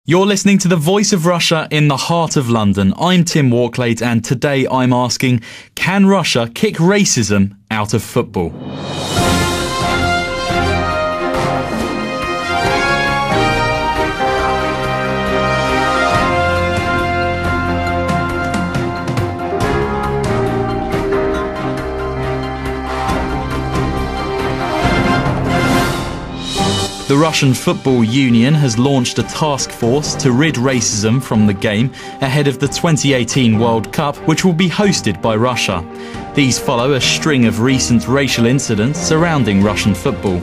You're listening to the Voice of Russia in the heart of London. I'm Tim Walklate, and today I'm asking, can Russia kick racism out of football? The Russian Football Union has launched a task force to rid racism from the game ahead of the 2018 World Cup, which will be hosted by Russia. These follow a string of recent racial incidents surrounding Russian football.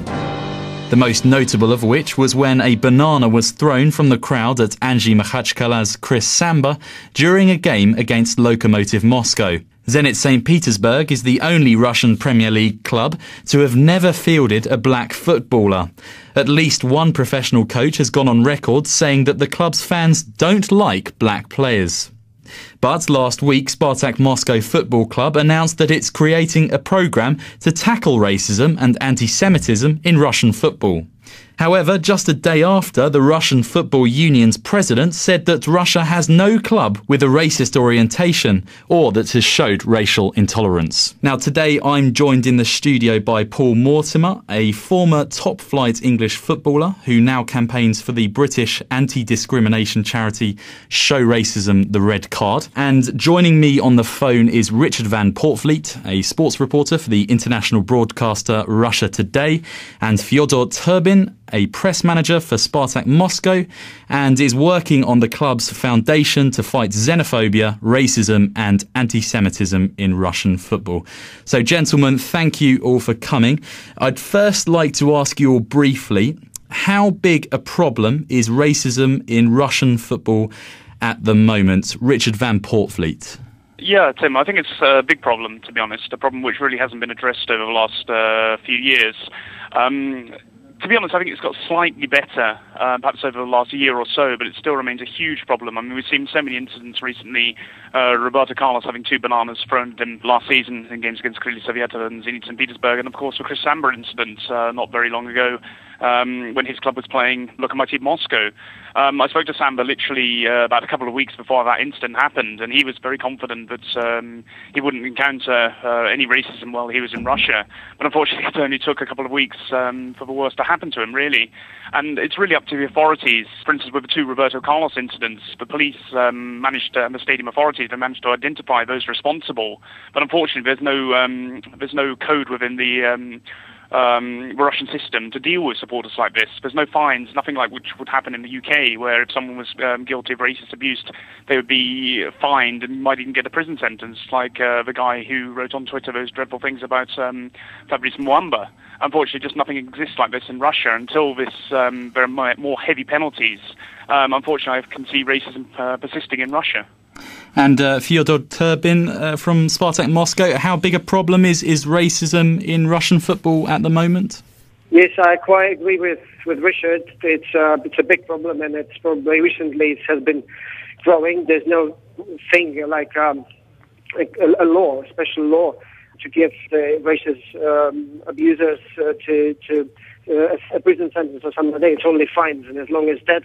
The most notable of which was when a banana was thrown from the crowd at Anzhi Makhachkala's Chris Samba during a game against Lokomotiv Moscow. Zenit St. Petersburg is the only Russian Premier League club to have never fielded a black footballer. At least one professional coach has gone on record saying that the club's fans don't like black players. But last week, Spartak Moscow Football Club announced that it's creating a programme to tackle racism and anti-semitism in Russian football. However, just a day after, the Russian Football Union's president said that Russia has no club with a racist orientation or that has showed racial intolerance. Now, today I'm joined in the studio by Paul Mortimer, a former top-flight English footballer who now campaigns for the British anti-discrimination charity Show Racism the Red Card. And joining me on the phone is Richard van Portvlied, a sports reporter for the international broadcaster Russia Today, and Fedor Turbin, a press manager for Spartak Moscow, and is working on the club's foundation to fight xenophobia, racism and anti-semitism in Russian football. So, gentlemen, thank you all for coming. I'd first like to ask you all briefly, how big a problem is racism in Russian football at the moment? Richard van Portvlied. Yeah, Tim, I think it's a big problem, to be honest, a problem which really hasn't been addressed over the last few years. To be honest, I think it's got slightly better, perhaps over the last year or so, but it still remains a huge problem. I mean, we've seen so many incidents recently. Roberto Carlos having two bananas thrown at him last season in games against Krylia Sovietov and Zenit St. Petersburg, and of course the Chris Samba incident not very long ago when his club was playing Lokomotiv Moscow. I spoke to Samba literally about a couple of weeks before that incident happened, and he was very confident that he wouldn't encounter any racism while he was in Russia. But unfortunately, it only took a couple of weeks for the worst to happen to him, really. And it's really up to the authorities. For instance, with the two Roberto Carlos incidents, the police and the stadium authorities have managed to identify those responsible. But unfortunately, there's no code within the Russian system to deal with supporters like this. There's no fines, nothing like which would happen in the UK, where if someone was guilty of racist abuse, they would be fined and might even get a prison sentence, like the guy who wrote on Twitter those dreadful things about Fabrice Muamba. Unfortunately, just nothing exists like this in Russia until there are more heavy penalties. Unfortunately, I can see racism persisting in Russia. And Fedor Turbin from Spartak Moscow, how big a problem is racism in Russian football at the moment? Yes, I quite agree with Richard. It's a big problem, and it's probably recently it has been growing. There's no thing like a law, a special law, to give the racist abusers to a prison sentence or something like that. It's only fines, and as long as that,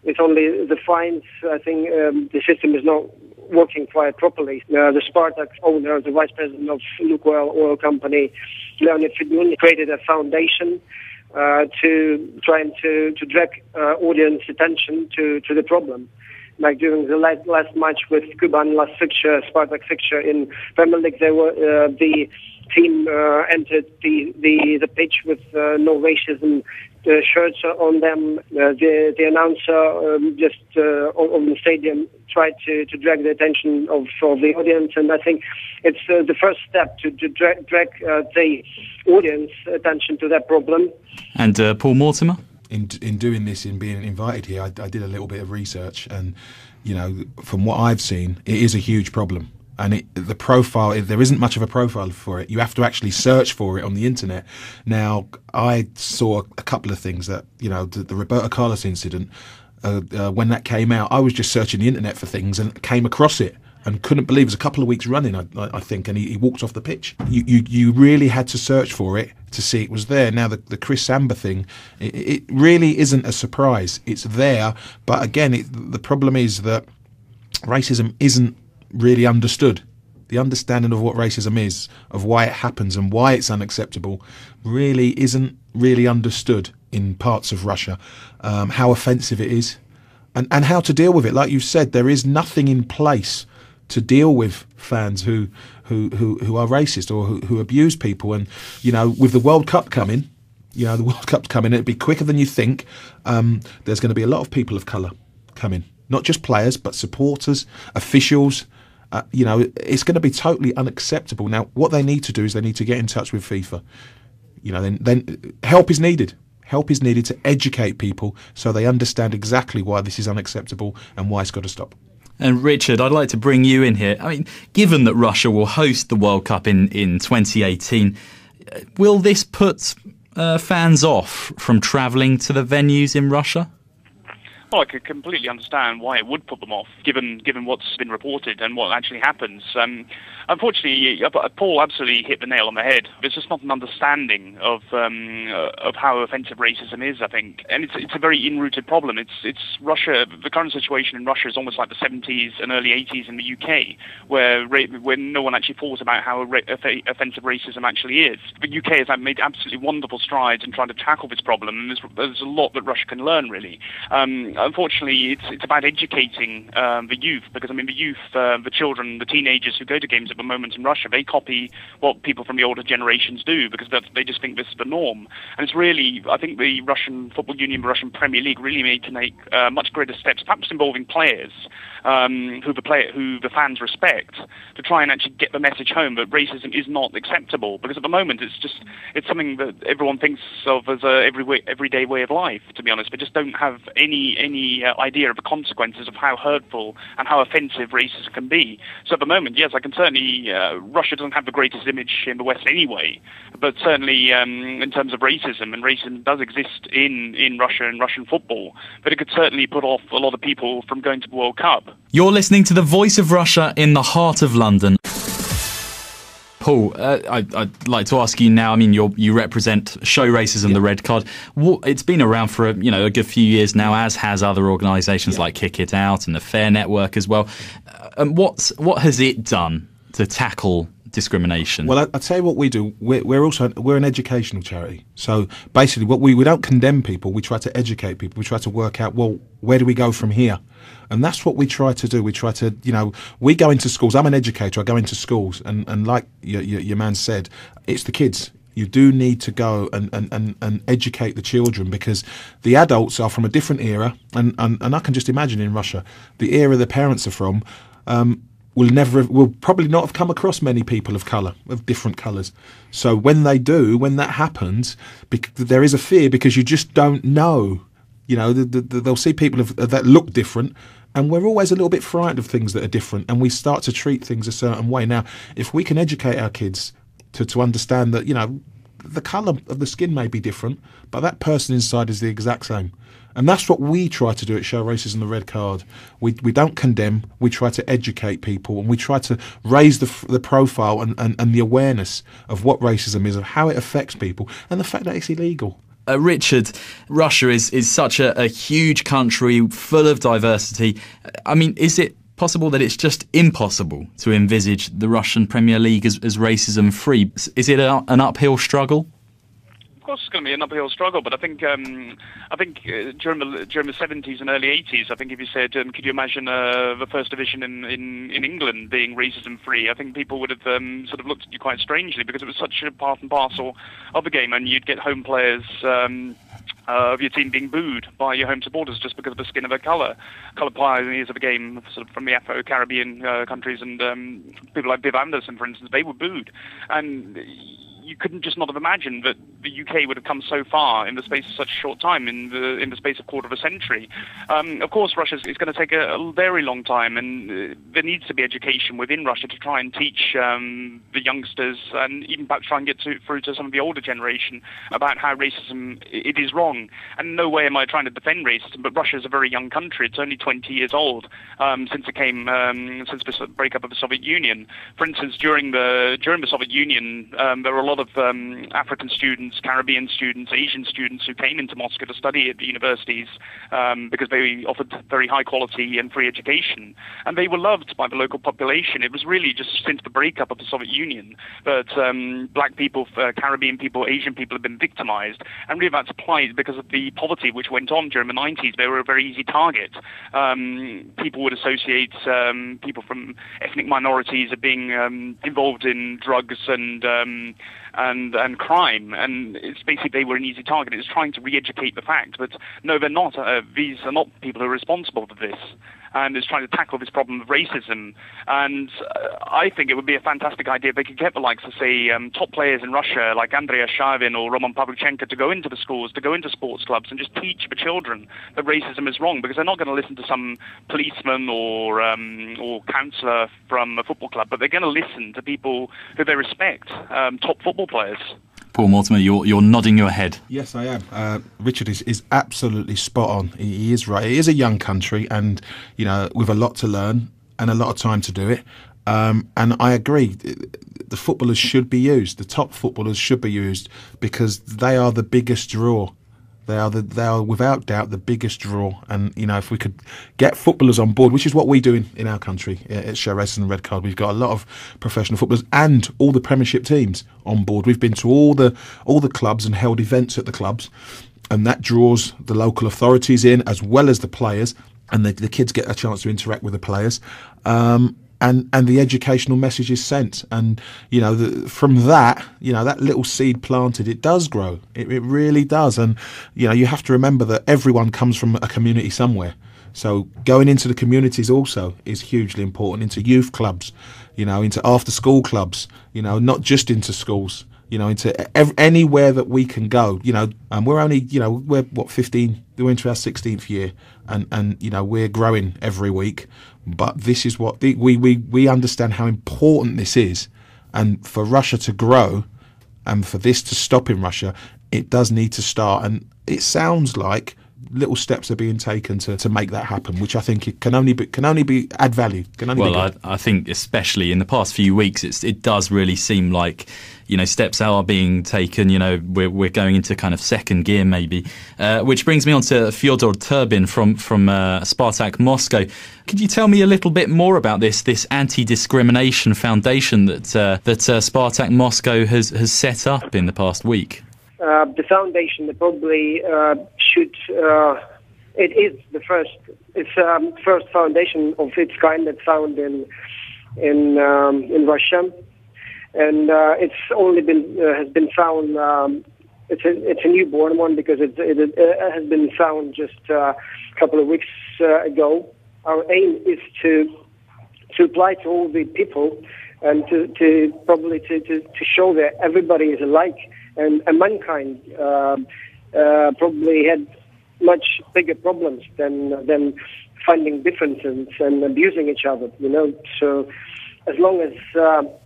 it's only the fines. I think the system is not working quite properly. The Spartak owner, the vice president of Lukoil oil company, Leonid Fedun, created a foundation to try to drag audience attention to the problem. Like during the last match with Kuban, last fixture, Spartak fixture in Premier League, the team entered the pitch with no racism shirts on them. The announcer just on the stadium tried to drag the attention of the audience, and I think it's the first step to drag the audience attention to that problem. And Paul Mortimer? In doing this, in being invited here, I did a little bit of research, and from what I've seen, it is a huge problem. And the profile, there isn't much of a profile for it. You have to actually search for it on the internet. Now, I saw a couple of things that, the Roberto Carlos incident, when that came out, I was just searching the internet for things and came across it. and couldn't believe it was a couple of weeks running, I think, and he walked off the pitch. You really had to search for it to see it was there. Now, the Chris Samba thing, it really isn't a surprise. It's there, but again, the problem is that racism isn't really understood. The understanding of what racism is, of why it happens and why it's unacceptable, really isn't really understood in parts of Russia. How offensive it is, and how to deal with it. Like you've said, there is nothing in place to deal with fans who are racist or who abuse people. And with the World Cup coming, it'd be quicker than you think. There's going to be a lot of people of colour coming, not just players but supporters, officials. It's going to be totally unacceptable. Now, what they need to do is they need to get in touch with FIFA. Then help is needed. Help is needed to educate people so they understand exactly why this is unacceptable and why it's got to stop. And Richard, I'd like to bring you in here. I mean, given that Russia will host the World Cup in 2018, will this put fans off from travelling to the venues in Russia? Well, I could completely understand why it would put them off, given what's been reported and what actually happens. Unfortunately, Paul absolutely hit the nail on the head. There's just not an understanding of how offensive racism is, I think, and it's a very in-rooted problem. It's Russia. The current situation in Russia is almost like the 70s and early 80s in the UK, where no one actually thought about how offensive racism actually is. The UK has made absolutely wonderful strides in trying to tackle this problem, and there's a lot that Russia can learn, really. Unfortunately, it's about educating the youth, because the youth, the children, the teenagers who go to games at the moment in Russia, they copy what people from the older generations do, because they just think this is the norm. And it's really, I think the Russian Football Union, the Russian Premier League really need to make much greater steps, perhaps involving players who the fans respect, to try and actually get the message home that racism is not acceptable. Because at the moment, it's something that everyone thinks of as a everyday way of life. To be honest, they just don't have any idea of the consequences of how hurtful and how offensive racism can be. So at the moment, yes, I can certainly. Russia doesn't have the greatest image in the West anyway, but certainly in terms of racism, and racism does exist in Russia and Russian football, but it could certainly put off a lot of people from going to the World Cup. You're listening to the Voice of Russia in the heart of London. Paul, I'd like to ask you now. You represent Show Racism, the Red Card. It's been around for a good few years now, as has other organisations like Kick It Out and the Fair Network as well. And what has it done to tackle discrimination? Well, I'll tell you what we do. We're an educational charity. So basically, what we don't condemn people. We try to educate people. We try to work out, well, where do we go from here? And that's what we try to do. We try to, we go into schools. I'm an educator. I go into schools, and like your man said, it's the kids. You do need to go and educate the children, because the adults are from a different era, and I can just imagine in Russia, the era the parents are from, will probably not have come across many people of colour, of different colours. So when that happens, there is a fear, because you just don't know. They'll see people that look different, and we're always a little bit frightened of things that are different, and we start to treat things a certain way. Now, if we can educate our kids to understand that, the colour of the skin may be different, but that person inside is the exact same. And that's what we try to do at Show Racism, the Red Card. We don't condemn, we try to educate people, and we try to raise the profile and the awareness of what racism is, of how it affects people, and the fact that it's illegal. Richard, Russia is such a huge country full of diversity. Is it possible that it's just impossible to envisage the Russian Premier League as racism free? Is it an uphill struggle? Of course, it's going to be an uphill struggle, but I think during the 70s and early 80s, I think if you said, could you imagine the first division in England being racism free, I think people would have sort of looked at you quite strangely, because it was such a part and parcel of the game, and you'd get home players of your team being booed by your home supporters just because of the skin of their colour. Colour pioneers of the game, sort of from the Afro-Caribbean countries, and people like Viv Anderson, for instance, they were booed. And you couldn't just not have imagined that the UK would have come so far in the space of such a short time, in the space of a quarter of a century. Of course, Russia is going to take a very long time, and there needs to be education within Russia to try and teach the youngsters, and even perhaps try and get through to some of the older generation about how racism it is wrong. And in no way am I trying to defend racism, but Russia is a very young country. It's only 20 years old since the breakup of the Soviet Union. For instance, during the Soviet Union, there were a lot of African students, Caribbean students, Asian students who came into Moscow to study at the universities because they offered very high quality and free education, and they were loved by the local population. It was really just since the breakup of the Soviet Union that black people, Caribbean people, Asian people have been victimized, and really that's applied because of the poverty which went on during the 90s. They were a very easy target. People would associate people from ethnic minorities as being involved in drugs and crime, and it's basically they were an easy target. It's trying to re-educate the fact that no, they're not. These are not people who are responsible for this, and it's trying to tackle this problem of racism. And I think it would be a fantastic idea if they could get the likes of, say, top players in Russia like Andrei Arshavin or Roman Pavlyuchenko to go into the schools, to go into sports clubs and just teach the children that racism is wrong, because they're not going to listen to some policeman or counsellor from a football club, but they're going to listen to people who they respect, top football players. Paul Mortimer, you're nodding your head. Yes, I am. Richard is absolutely spot on. He is right. It is a young country, and with a lot to learn and a lot of time to do it. And I agree. The footballers should be used. The top footballers should be used because they are the biggest draw. They are without doubt the biggest draw. And if we could get footballers on board, which is what we do in our country at Show Racism and Red Card, we've got a lot of professional footballers and all the Premiership teams on board. We've been to all the clubs and held events at the clubs, and that draws the local authorities in as well as the players, and the kids get a chance to interact with the players. And the educational message is sent, and from that, that little seed planted, it does grow. It really does, and you have to remember that everyone comes from a community somewhere. So going into the communities also is hugely important. Into youth clubs, into after school clubs, not just into schools. Into anywhere that we can go. And we're only, we're 15. We're into our 16th year, and we're growing every week. But this is what we understand how important this is, and for Russia to grow, and for this to stop in Russia, it does need to start. And it sounds like little steps are being taken to make that happen, which I think it can only be add value. I think especially in the past few weeks, it does really seem like steps are being taken. We're going into kind of second gear maybe, which brings me on to Fedor Turbin from Spartak Moscow. Could you tell me a little bit more about this anti-discrimination foundation that Spartak Moscow has set up in the past week? The foundation probably should. It is the first. It's first foundation of its kind that's found in Russia, and it's only has been found. It's a newborn one because it has been found just a couple of weeks ago. Our aim is to apply to all the people and to probably to show that everybody is alike. And mankind probably had much bigger problems than finding differences and abusing each other. So as long as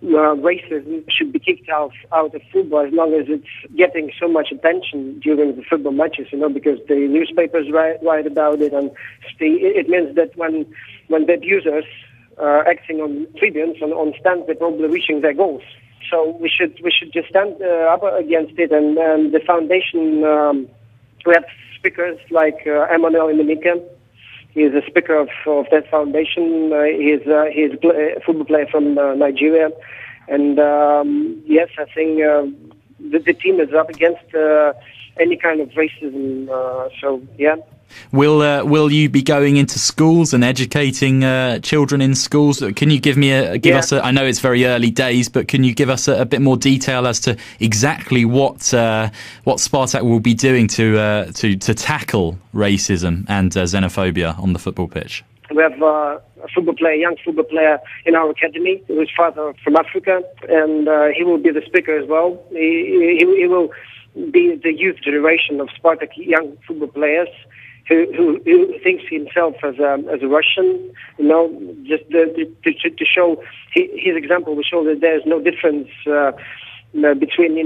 racism should be kicked out of football, as long as it's getting so much attention during the football matches, because the newspapers write about it, and it means that when the abusers are acting on tribunes, on stands, they're probably reaching their goals. So we should just stand up against it, and the foundation. We have speakers like Emmanuel Imenika. He is a speaker of that foundation. He's a football player from Nigeria, and yes, I think the team is up against any kind of racism. So yeah. Will you be going into schools and educating children in schools? Can you give us I know it's very early days, but can you give us a bit more detail as to exactly what Spartak will be doing to tackle racism and xenophobia on the football pitch? We have a football player, young football player in our academy, whose father from Africa, and he will be the speaker as well. He will be the youth generation of Spartak young football players who thinks himself as a Russian. Just to show his example will show that there's no difference between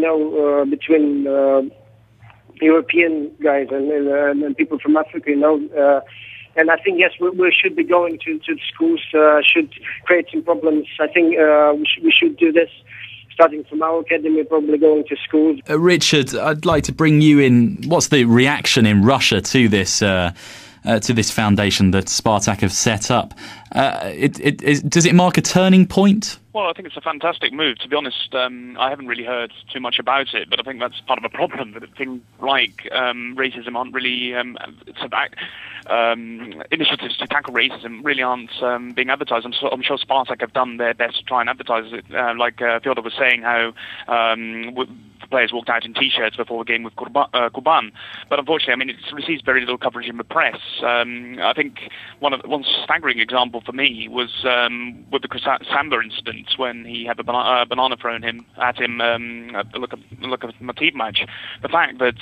European guys and people from Africa. And I think, yes, we should be going to the schools, should create some problems. I think we should do this, starting from our academy, probably going to schools. Richard, I'd like to bring you in. What's the reaction in Russia to this foundation that Spartak have set up? Does it mark a turning point? Well, I think it's a fantastic move. To be honest, I haven't really heard too much about it, but I think that's part of a problem, that things like racism aren't really initiatives to tackle racism really aren't being advertised. I'm sure Spartak have done their best to try and advertise it. Like Fedor was saying, how the players walked out in T-shirts before the game with Kuban. But unfortunately, I mean, it receives very little coverage in the press. I think one staggering example for me was with the Chris Samba incident, when he had a banana thrown at him at the look of Mortimer match. The fact that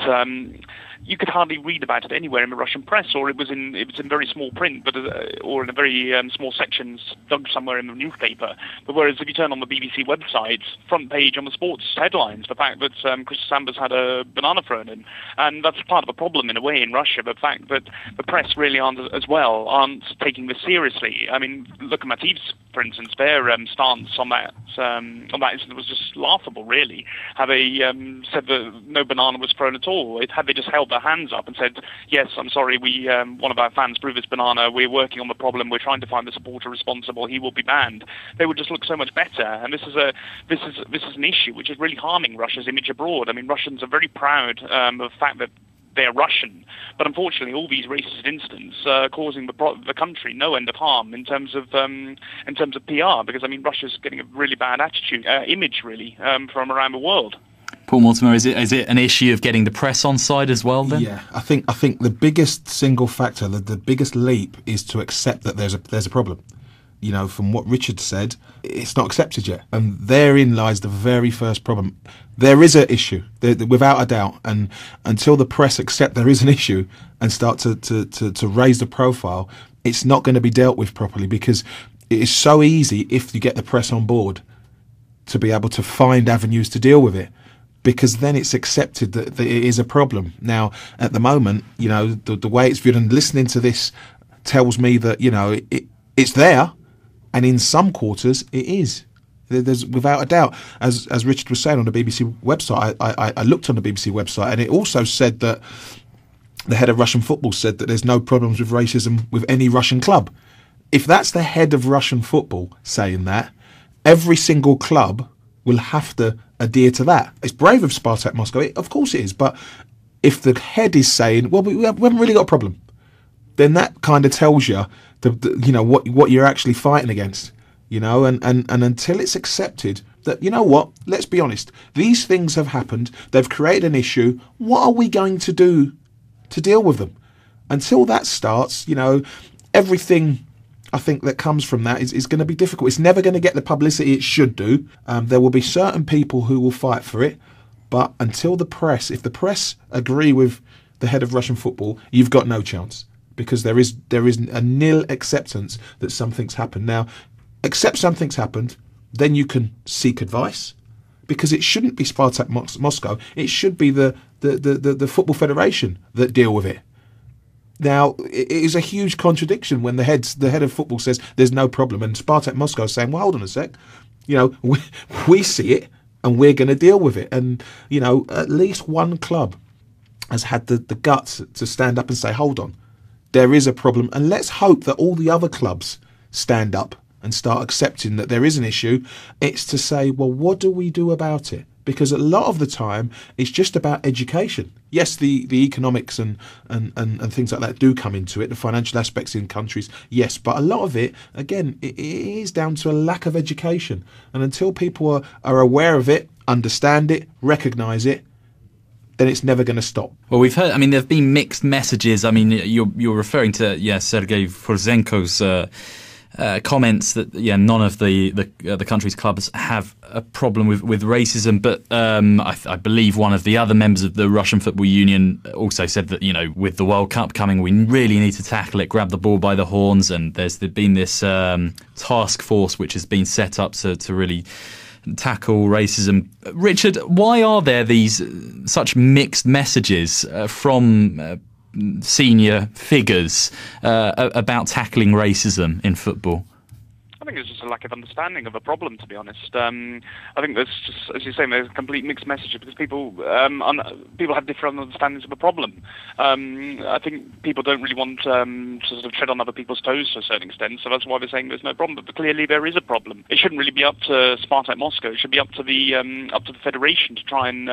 you could hardly read about it anywhere in the Russian press, or it was in very small print, but or in a very small sections dug somewhere in the newspaper. But whereas if you turn on the BBC website, front page on the sports headlines, the fact that Chris Samba's had a banana thrown in, and that's part of the problem in a way in Russia. The fact that the press really aren't taking this seriously. I mean, look at Mativ's, for instance, their stance on that incident was just laughable, really. How they said that no banana was thrown at all. Had they just held their hands up and said, yes, I'm sorry, one of our fans threw this banana, we're working on the problem, we're trying to find the supporter responsible, he will be banned, they would just look so much better. And this is an issue which is really harming Russia's image abroad. I mean, Russians are very proud of the fact that they're Russian, but unfortunately, all these racist incidents are causing the country no end of harm in terms of PR. Because I mean, Russia's getting a really bad image, really, from around the world. Paul Mortimer, is it an issue of getting the press on side as well? Then, yeah, I think the biggest single factor, the biggest leap, is to accept that there's a problem. From what Richard said, it's not accepted yet. And therein lies the very first problem. There is an issue, without a doubt. And until the press accept there is an issue and start to raise the profile, it's not going to be dealt with properly, because it is so easy, if you get the press on board, to be able to find avenues to deal with it, because then it's accepted that it is a problem. Now, at the moment, the way it's viewed, and listening to this tells me that, it's there. And in some quarters, it is. There's without a doubt, as Richard was saying on the BBC website, I looked on the BBC website, and it also said that the head of Russian football said that there's no problems with racism with any Russian club. If that's the head of Russian football saying that, every single club will have to adhere to that. It's brave of Spartak Moscow, of course it is, but if the head is saying, well, we haven't really got a problem, then that kind of tells you what you're actually fighting against, and until it's accepted that, let's be honest, these things have happened, they've created an issue, what are we going to do to deal with them? Until that starts, everything I think that comes from that is going to be difficult. It's never going to get the publicity it should do. There will be certain people who will fight for it, but until if the press agree with the head of Russian football, you've got no chance. Because there is a nil acceptance that something's happened. Now, accept something's happened, then you can seek advice, because it shouldn't be Spartak Moscow. It should be the Football Federation that deal with it. Now, it is a huge contradiction when the head of football says there's no problem, and Spartak Moscow is saying, well, hold on a sec, we see it and we're going to deal with it. And at least one club has had the guts to stand up and say, hold on, there is a problem, and let's hope that all the other clubs stand up and start accepting that there is an issue. It's to say, well, what do we do about it? Because a lot of the time, it's just about education. Yes, the economics and things like that do come into it, the financial aspects in countries, yes, but a lot of it, again, it is down to a lack of education. And until people are aware of it, understand it, recognise it, then it's never going to stop. Well, we've heard. I mean, there've been mixed messages. I mean, you're referring to Sergei Furzenko's comments that none of the country's clubs have a problem with racism, but I believe one of the other members of the Russian Football Union also said that with the World Cup coming, we really need to tackle it, grab the ball by the horns, and there's been this task force which has been set up to really tackle racism. Richard, why are there these such mixed messages from senior figures about tackling racism in football? I think it's just a lack of understanding of a problem, to be honest. I think there's just, as you say, there's a complete mixed message because people have different understandings of a problem. I think people don't really want to sort of tread on other people's toes to a certain extent, so that's why we're saying there's no problem. But clearly there is a problem. It shouldn't really be up to Spartak Moscow. It should be up to the federation to try and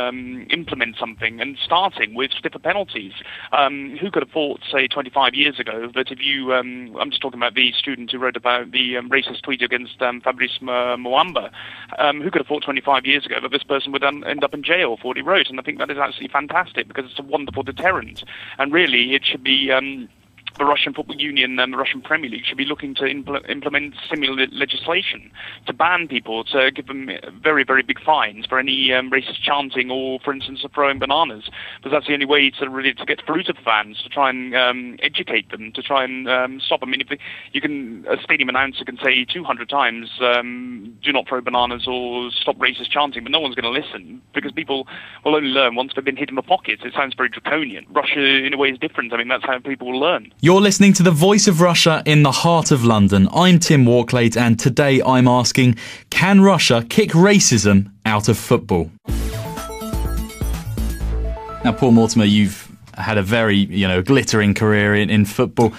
implement something, and starting with stiffer penalties. Who could have thought, say, 25 years ago, that if you, I'm just talking about the student who wrote about the racist tweet against Fabrice Muamba, who could have thought 25 years ago that this person would end up in jail for what he wrote? And I think that is absolutely fantastic because it's a wonderful deterrent. And really, it should be the Russian Football Union and the Russian Premier League should be looking to implement similar legislation to ban people, to give them very, very big fines for any racist chanting or, for instance, throwing bananas. Because that's the only way to get through to the fans, to try and educate them, to try and stop. I mean, a stadium announcer can say 200 times, do not throw bananas or stop racist chanting, but no one's going to listen because people will only learn once they've been hit in the pockets. It sounds very draconian. Russia, in a way, is different. I mean, that's how people will learn. You're listening to the Voice of Russia in the heart of London. I'm Tim Walklate, and today I'm asking, can Russia kick racism out of football? Now, Paul Mortimer, you've had a very, glittering career in football.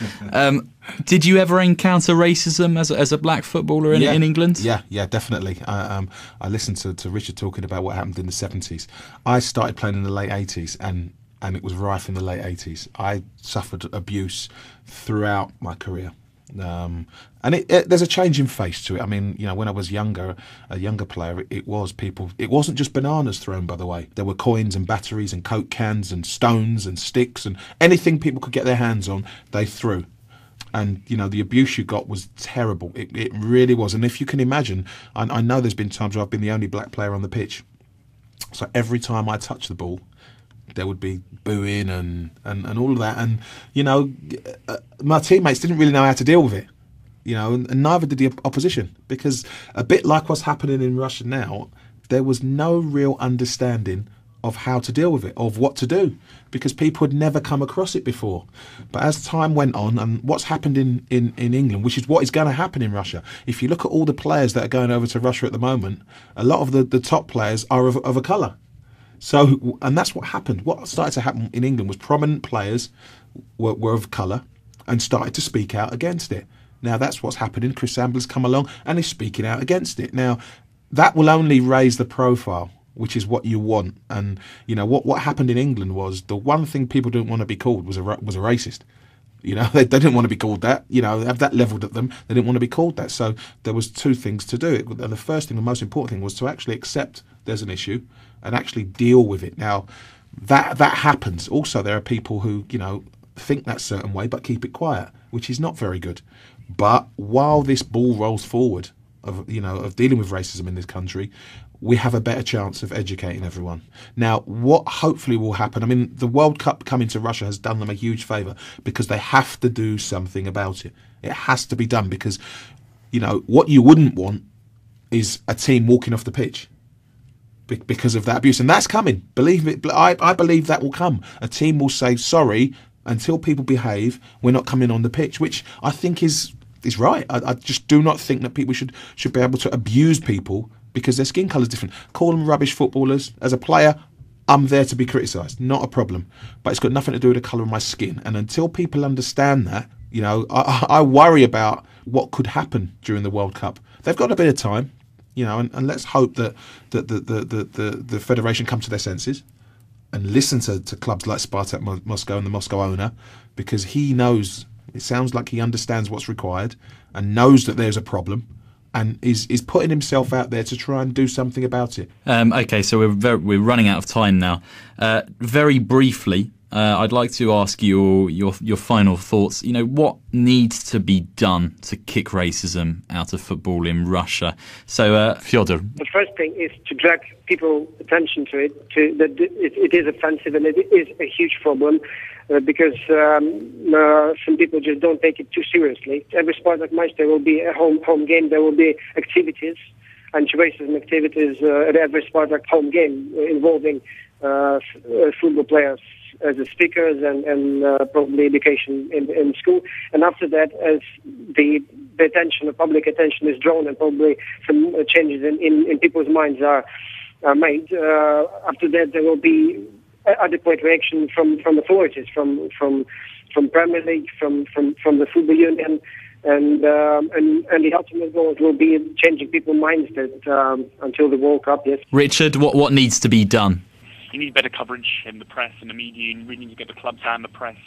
Did you ever encounter racism as a black footballer in England? Yeah, definitely. I listened to Richard talking about what happened in the 70s. I started playing in the late 80s, and it was rife in the late 80s. I suffered abuse throughout my career. And there's a change in face to it. I mean, when I was a younger player, it wasn't just bananas thrown, by the way. There were coins and batteries and Coke cans and stones and sticks and anything people could get their hands on, they threw. And, the abuse you got was terrible. It really was. And if you can imagine, I know there's been times where I've been the only black player on the pitch. So every time I touch the ball, there would be booing and all of that. And, my teammates didn't really know how to deal with it, and neither did the opposition. Because a bit like what's happening in Russia now, there was no real understanding of how to deal with it, of what to do, because people had never come across it before. But as time went on, and what's happened in England, which is what is going to happen in Russia, if you look at all the players that are going over to Russia at the moment, a lot of the top players are of a colour. So, and that's what happened. What started to happen in England was prominent players were of colour and started to speak out against it. Now, that's what's happening. Chris Ambler's come along and is speaking out against it. Now, that will only raise the profile, which is what you want. And, what happened in England was the one thing people didn't want to be called was a racist. They didn't want to be called that. Have that levelled at them. They didn't want to be called that. So there was two things to do. And the first thing, the most important thing, was to actually accept there's an issue and actually deal with it. Now, that happens. Also, there are people who, think that certain way but keep it quiet, which is not very good. But while this ball rolls forward of dealing with racism in this country, we have a better chance of educating everyone. Now, what hopefully will happen, I mean, the World Cup coming to Russia has done them a huge favour because they have to do something about it. It has to be done because, what you wouldn't want is a team walking off the pitch because of that abuse. And that's coming. Believe it. I believe that will come. A team will say, sorry, until people behave, we're not coming on the pitch, which I think is right. I just do not think that people should be able to abuse people because their skin colour is different. Call them rubbish footballers. As a player, I'm there to be criticised. Not a problem. But it's got nothing to do with the colour of my skin. And until people understand that, I worry about what could happen during the World Cup. They've got a bit of time, and let's hope that the federation come to their senses and listen to clubs like Spartak Moscow and the Moscow owner, because he knows, it sounds like he understands what's required and knows that there's a problem and is putting himself out there to try and do something about it. Okay, so we're running out of time now. Very briefly, I'd like to ask your final thoughts. You know, what needs to be done to kick racism out of football in Russia? So, Fyodor. The first thing is to drag people's attention to it. That it is offensive and it is a huge problem. Because some people just don't take it too seriously. Every Spartak Moscow will be a home game. There will be activities, anti-racism activities at every Spartak home game involving football players as the speakers and probably education in school. And after that, as the attention, the public attention is drawn and probably some changes in people's minds are made, after that there will be adequate reaction from authorities, from Premier League, from the football union, and the ultimate goal will be changing people's minds that until the World Cup. Yes. Richard, what needs to be done? You need better coverage in the press and the media. You really need to get the clubs and the press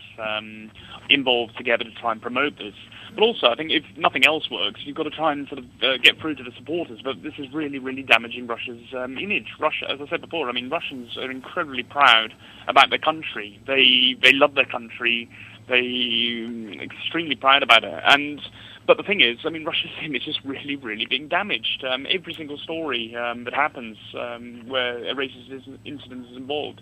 involved together to try and promote this. But also, I think if nothing else works, you've got to try and sort of get through to the supporters. But this is really, really damaging Russia's image. Russia, as I said before, I mean, Russians are incredibly proud about their country. They love their country. They're extremely proud about it. But the thing is, I mean, Russia's image is really, really being damaged. Every single story that happens where a racist incident is involved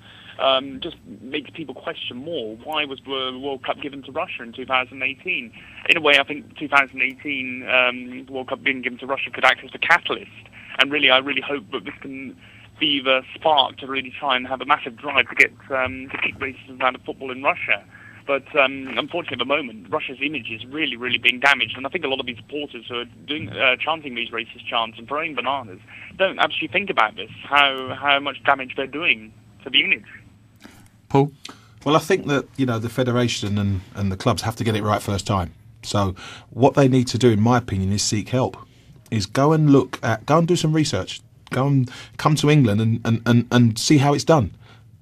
just makes people question more. Why was the World Cup given to Russia in 2018? In a way, I think 2018, the World Cup being given to Russia could act as a catalyst. And really, I really hope that this can be the spark to really try and have a massive drive to get to kick racism out of football in Russia. But unfortunately, at the moment, Russia's image is really, really being damaged. And I think a lot of these supporters who are doing chanting these racist chants and throwing bananas don't actually think about this, how much damage they're doing to the image. Paul? Well, I think that, you know, the federation and the clubs have to get it right first time. So what they need to do, in my opinion, is seek help. Is go and do some research. Go and come to England and see how it's done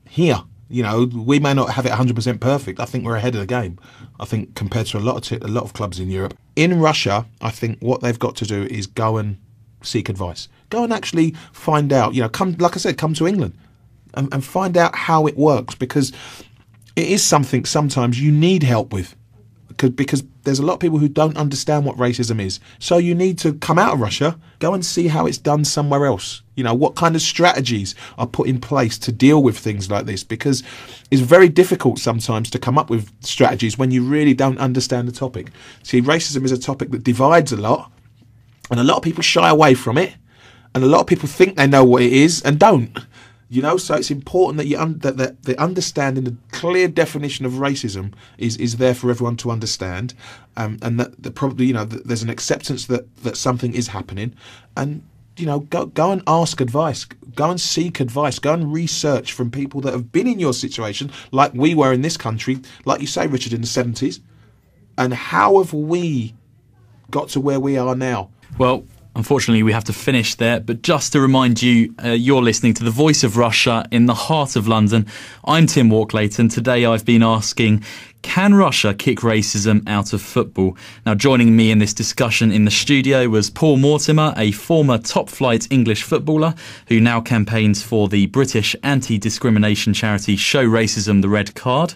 here. You know, we may not have it 100% perfect. I think we're ahead of the game. I think compared to a lot of clubs in Europe. In Russia, I think what they've got to do is go and seek advice. Go and actually find out. You know, come to England and find out how it works, because it is something sometimes you need help with. Because there's a lot of people who don't understand what racism is. So you need to come out of Russia, go and see how it's done somewhere else. You know, what kind of strategies are put in place to deal with things like this, because it's very difficult sometimes to come up with strategies when you really don't understand the topic. See, racism is a topic that divides a lot, and a lot of people shy away from it, and a lot of people think they know what it is and don't. You know, so it's important that that the understanding, the clear definition of racism is there for everyone to understand, and that probably, you know, there's an acceptance that something is happening, and, you know, go and ask advice, go and seek advice, go and research from people that have been in your situation, like we were in this country, like you say, Richard, in the 70s, and how have we got to where we are now? Well, unfortunately, we have to finish there, but just to remind you, you're listening to The Voice of Russia in the heart of London. I'm Tim Walklate, and today I've been asking, can Russia kick racism out of football? Now, joining me in this discussion in the studio was Paul Mortimer, a former top-flight English footballer who now campaigns for the British anti-discrimination charity Show Racism the Red Card.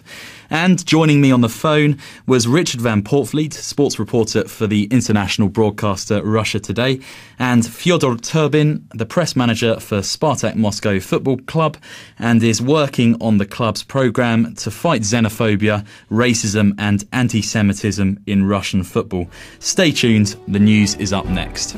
And joining me on the phone was Richard van Portvlied, sports reporter for the international broadcaster Russia Today, and Fedor Turbin, the press manager for Spartak Moscow Football Club, and is working on the club's programme to fight xenophobia, racism and anti-Semitism in Russian football. Stay tuned, the news is up next.